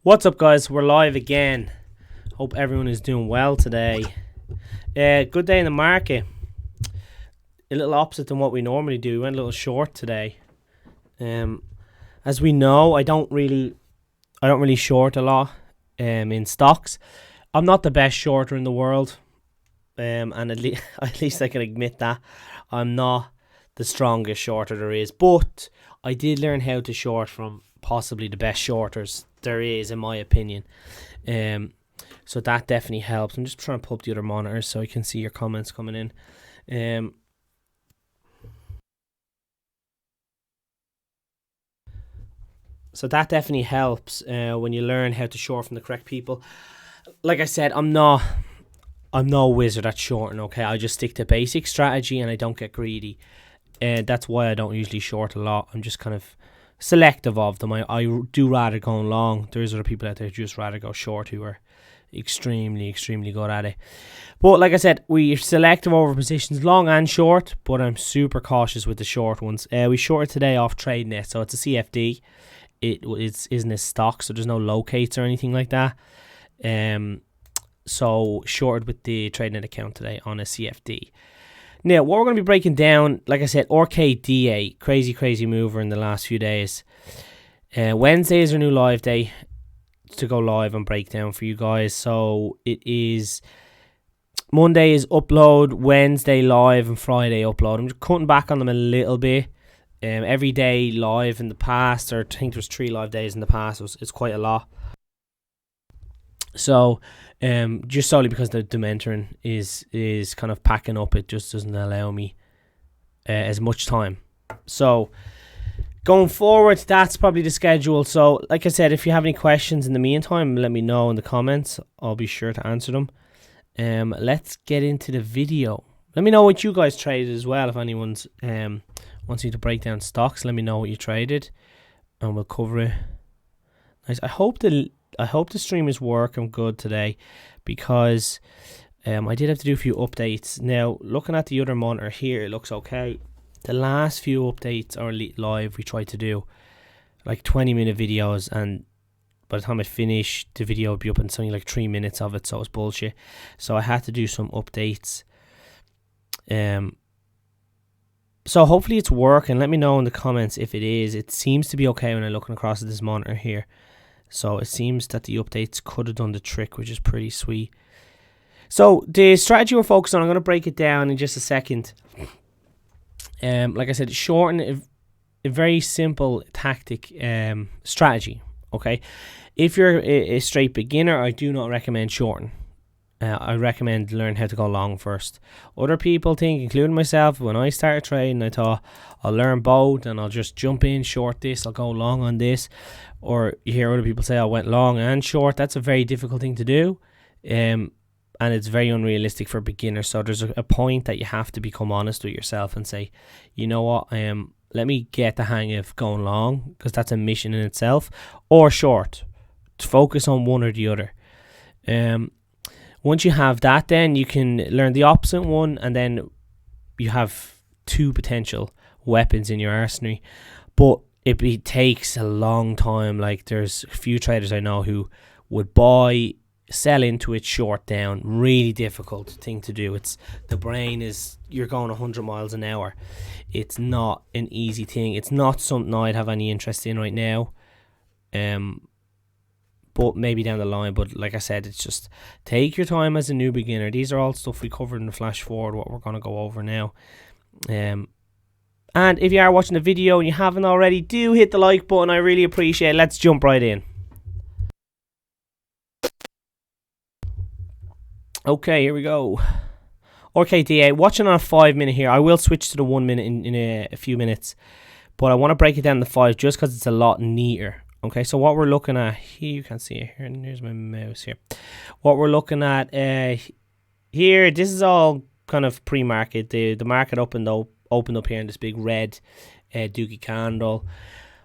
What's up, guys? We're live again. Hope everyone is doing well today. Good day in the market. A little opposite than what we normally do. We went a little short today. As we know, I don't really short a lot in stocks. I'm not the best shorter in the world, and at least I can admit that I'm not the strongest shorter there is. But I did learn how to short from possibly the best shorters there is, in my opinion. So that definitely helps. I'm just trying to pull up the other monitors so I can see your comments coming in. So that definitely helps when you learn how to short from the correct people. Like I said, I'm no wizard at shorting, okay? I just stick to basic strategy and I don't get greedy. That's why I don't usually short a lot. I'm just kind of selective of them. I do rather go long. There's other people out there who just rather go short who are extremely good at it. But like I said, we're selective over positions, long and short, but I'm super cautious with the short ones. We shorted today off TradeNet, so it's a CFD. It isn't a stock, so there's no locates or anything like that. So shorted with the TradeNet account today on a CFD. Now, what we're going to be breaking down, like I said, RKDA, crazy mover in the last few days. Wednesday is our new live day to go live and break down for you guys. So it is Monday is upload, Wednesday live, and Friday upload. I'm just cutting back on them a little bit. Every day live in the past, or I think there's 3 live days in the past. It's quite a lot. So, just solely because the mentoring is kind of packing up, it just doesn't allow me as much time. So, going forward, that's probably the schedule. So, like I said, if you have any questions in the meantime, let me know in the comments. I'll be sure to answer them. Let's get into the video. Let me know what you guys traded as well. If anyone's wants you to break down stocks, let me know what you traded, and we'll cover it. Nice. I hope the stream is working good today, because I did have to do a few updates. Now, looking at the other monitor here, it looks okay. The last few updates are live. We tried to do like 20-minute videos, and by the time I finish, the video would be up in something like 3 minutes of it, so it's bullshit. So I had to do some updates. So hopefully it's working. Let me know in the comments if it is. It seems to be okay when I'm looking across at this monitor here. So it seems that the updates could have done the trick, which is pretty sweet. So the strategy we're focused on, I'm going to break it down in just a second. Like I said, shorten a very simple tactic strategy. Okay, if you're a straight beginner, I do not recommend shorten. I recommend learn how to go long first. Other people think, including myself, when I started trading, I thought I'll learn both and I'll just jump in, short this, I'll go long on this. Or you hear other people say I went long and short. That's a very difficult thing to do, and it's very unrealistic for beginners. So there's a point that you have to become honest with yourself and say, you know what, let me get the hang of going long, because that's a mission in itself, or short. To focus on one or the other. Once you have that, then you can learn the opposite one, and then you have 2 potential weapons in your arsenal. But it takes a long time. Like, there's a few traders I know who would buy, sell into it, short down. Really difficult thing to do. It's the brain is, you're going 100 miles an hour. It's not an easy thing. It's not something I'd have any interest in right now. But maybe down the line. But like I said, it's just take your time as a new beginner. These are all stuff we covered in the flash forward, what we're going to go over now. And if you are watching the video and you haven't already, do hit the like button. I really appreciate it. Let's jump right in. Okay, here we go. RKDA, watching on a 5-minute here. I will switch to the 1 minute in a few minutes, but I want to break it down to 5 just because it's a lot neater. Okay, so what we're looking at here, you can see it here, and here's my mouse here. What we're looking at here, this is all kind of pre-market. The market opened up here in this big red dookie candle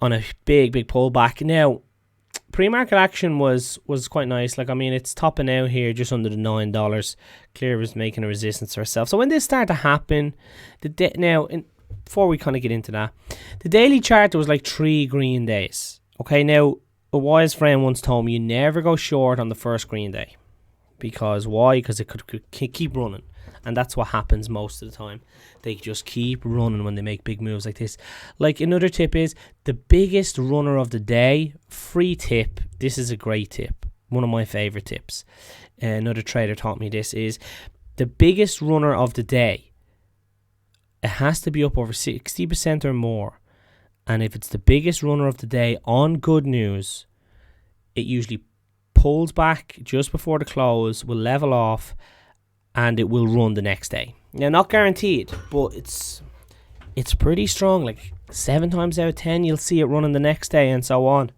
on a big pullback. Now, pre-market action was quite nice. Like, I mean, it's topping out here just under the $9. Clear was making a resistance to herself. So when this started to happen, before we kind of get into that, the daily chart, there was like 3 green days. Okay, now A wise friend once told me you never go short on the first green day. Because why? Because it could keep running. And that's what happens most of the time. They just keep running when they make big moves like this. Like, another tip is, the biggest runner of the day, free tip. This is a great tip. One of my favorite tips. Another trader taught me this is, the biggest runner of the day, it has to be up over 60% or more. And if it's the biggest runner of the day on good news, it usually pulls back just before the close, will level off, and it will run the next day. Now, not guaranteed, but it's pretty strong. Like 7 times out of 10, you'll see it running the next day, and so on.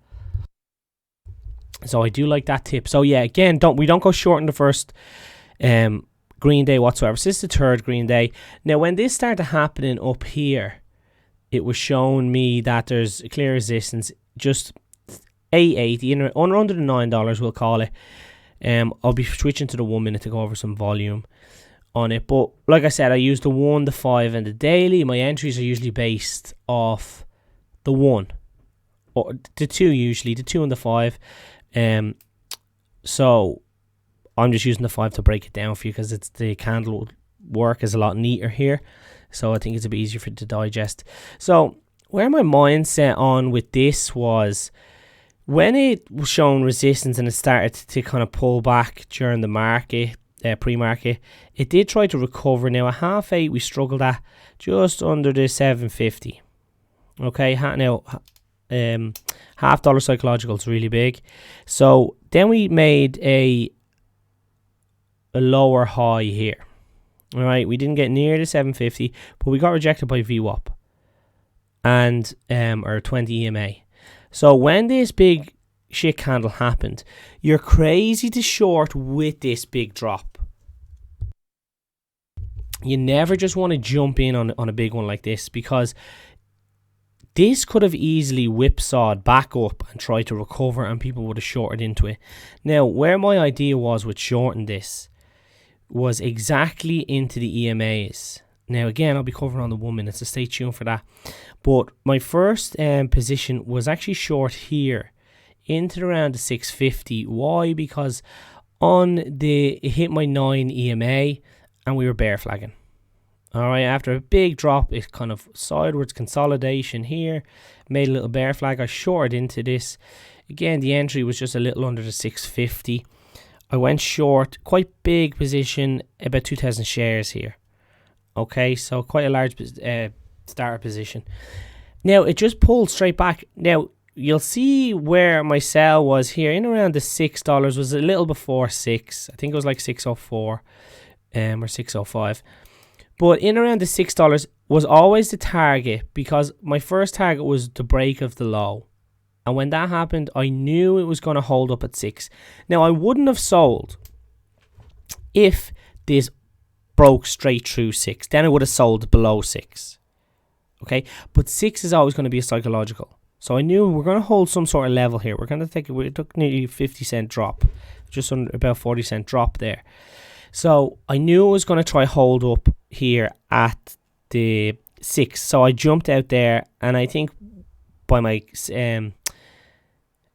So I do like that tip. So yeah, again, we don't go short in the first green day whatsoever. So this is the third green day. Now, when this started happening up here, it was showing me that there's a clear resistance, just 880 under the $9, we'll call it. I'll be switching to the 1 minute to go over some volume on it. But like I said, I use the 1, the 5, and the daily. My entries are usually based off the 1 or the 2, usually the 2 and the 5. So I'm just using the 5 to break it down for you, because it's the candle work is a lot neater here. So I think it's a bit easier for it to digest. So where my mindset on with this was, when it was showing resistance and it started to kind of pull back during the market, pre-market, it did try to recover. Now at half 8, we struggled at just under the 750. Okay, now half dollar psychological is really big. So then we made a lower high here. All right, we didn't get near the 750, but we got rejected by VWAP and or 20 EMA. So when this big shit candle happened, you're crazy to short with this big drop. You never just want to jump in on a big one like this, because this could have easily whipsawed back up and tried to recover, and people would have shorted into it. Now, where my idea was with shorting this was exactly into the EMAs. Now, again, I'll be covering on the 1 minute, so stay tuned for that. But my first position was actually short here into around the 650. Why? Because it hit my 9 EMA and we were bear flagging. All right, after a big drop, it kind of sideways consolidation here, made a little bear flag. I shorted into this. Again, the entry was just a little under the 650. I went short, quite big position, about 2,000 shares here. Okay, so quite a large starter position. Now, it just pulled straight back. Now, you'll see where my sell was here, in around the $6, was a little before 6. I think it was like 604 or 605. But in around the $6 was always the target, because my first target was the break of the low. And when that happened, I knew it was going to hold up at 6. Now, I wouldn't have sold if this broke straight through 6. Then I would have sold below 6. Okay? But 6 is always going to be a psychological. So I knew we're going to hold some sort of level here. We took nearly 50-cent drop. Just under about 40-cent drop there. So I knew it was going to try hold up here at the 6. So I jumped out there, and I think by my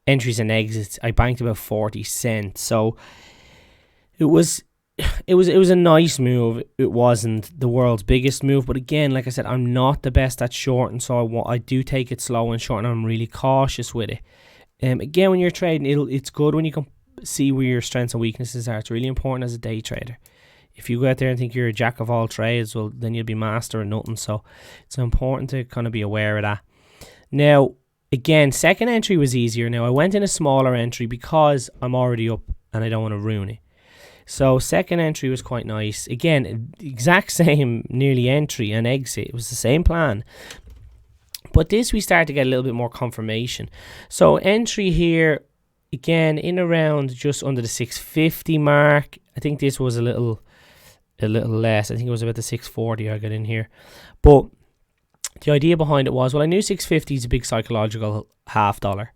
entries and exits, I banked about 40 cents. So it was a nice move. It wasn't the world's biggest move, but again, like I said, I'm not the best at shorting, so I do take it slow and short, and I'm really cautious with it. Again, when you're trading, it's good when you can see where your strengths and weaknesses are. It's really important as a day trader. If you go out there and think you're a jack of all trades, well, then you'll be master of nothing. So it's important to kind of be aware of that. Now, again, second entry was easier. Now, I went in a smaller entry because I'm already up and I don't want to ruin it. So second entry was quite nice. Again, exact same nearly entry and exit. It was the same plan. But this, we start to get a little bit more confirmation. So entry here, again, in around just under the 650 mark. I think this was a little less. I think it was about the 640 I got in here. But the idea behind it was, well, I knew 650 is a big psychological half dollar.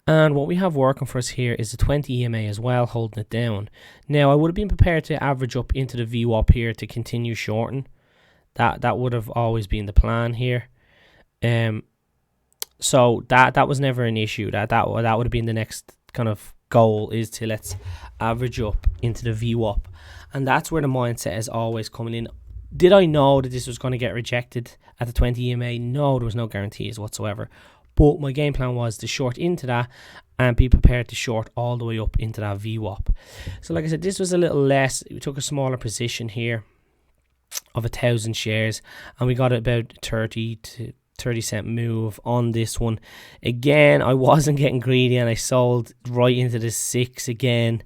And what we have working for us here is the 20 EMA as well, holding it down. Now, I would have been prepared to average up into the VWAP here to continue shorting. That would have always been the plan here. So that was never an issue. That would have been the next kind of goal, is to let's average up into the VWAP. And that's where the mindset is always coming in. Did I know that this was going to get rejected at the 20 EMA? No, there was no guarantees whatsoever. But my game plan was to short into that and be prepared to short all the way up into that VWAP. So like I said, this was a little less. We took a smaller position here of 1,000 shares, and we got about 30 to 30-cent move on this one. Again, I wasn't getting greedy, and I sold right into the 6 again.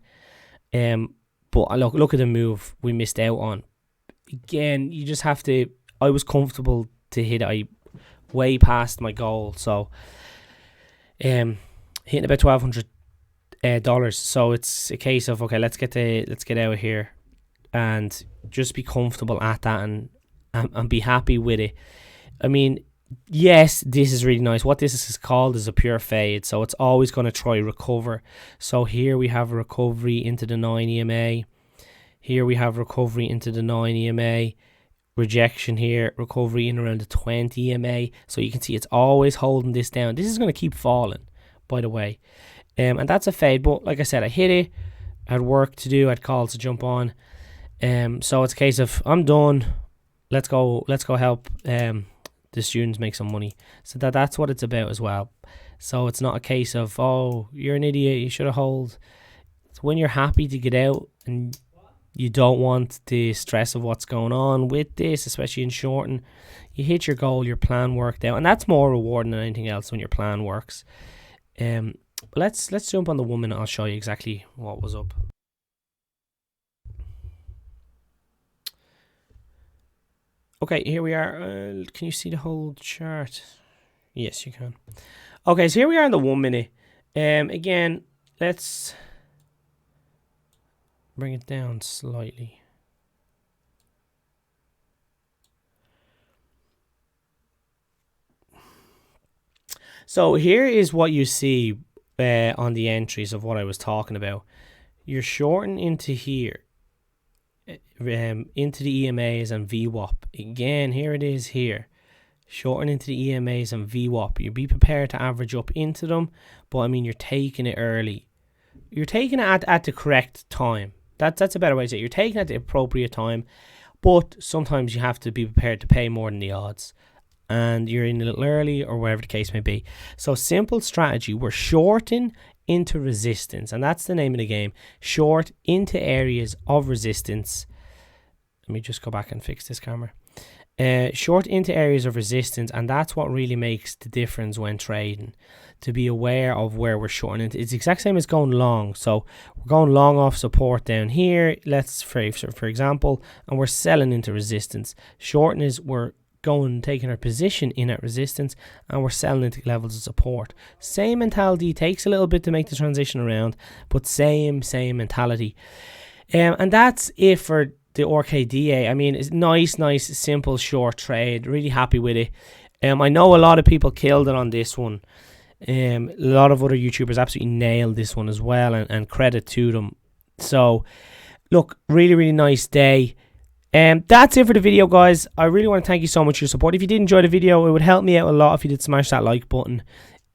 But look at the move we missed out on. Again, you just have to. I was comfortable to hit. I way past my goal, so hitting about $1,200. So it's a case of, okay, let's get out of here and just be comfortable at that and be happy with it. I mean, yes, this is really nice. What this is called is a pure fade, so it's always going to try recover. So here we have a recovery into the 9 EMA. Here we have recovery into the 9 EMA. Rejection here, recovery in around the 20 EMA. So you can see it's always holding this down. This is going to keep falling, by the way. And that's a fade. But like I said, I hit it. I had work to do. I had calls to jump on. So it's a case of, I'm done. Let's go help the students make some money. So that's what it's about as well. So it's not a case of, oh, you're an idiot, you should have hold. It's when you're happy to get out and you don't want the stress of what's going on with this, especially in shorting. You hit your goal, your plan worked out, and that's more rewarding than anything else when your plan works. Let's jump on the 1 minute. I'll show you exactly what was up. Okay, here we are. Can you see the whole chart? Yes, you can. Okay, so here we are in the 1 minute. Again, let's bring it down slightly. So here is what you see on the entries of what I was talking about. You're shorting into here, into the EMAs and VWAP. Again, here it is here. Shorting into the EMAs and VWAP. You be prepared to average up into them, but I mean, you're taking it early. You're taking it at the correct time. That's a better way to say it. You're taking it at the appropriate time, but sometimes you have to be prepared to pay more than the odds. And you're in a little early or whatever the case may be. So simple strategy. We're shorting into resistance, and that's the name of the game. Short into areas of resistance. Let me just go back and fix this camera. Short into areas of resistance, and that's what really makes the difference when trading. To be aware of where we're shorting into. It's the exact same as going long. So we're going long off support down here. Let's for example, and we're selling into resistance. Shorting is we're taking our position in at resistance, and we're selling into levels of support. Same mentality. Takes a little bit to make the transition around, but same mentality. And that's it for the RKDA. I mean, it's nice, simple, short trade. Really happy with it. I know a lot of people killed it on this one. A lot of other YouTubers absolutely nailed this one as well, and credit to them. So, look, really nice day. That's it for the video, guys. I really want to thank you so much for your support. If you did enjoy the video, it would help me out a lot if you did smash that like button,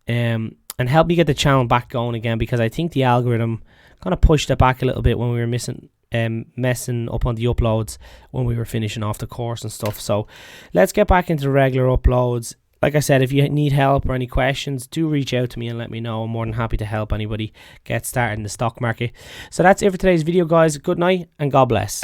and help me get the channel back going again, because I think the algorithm kind of pushed it back a little bit when we were messing up on the uploads when we were finishing off the course and stuff. So let's get back into the regular uploads. Like I said, if you need help or any questions, do reach out to me and let me know. I'm more than happy to help anybody get started in the stock market. So that's it for today's video, guys. Good night and God bless.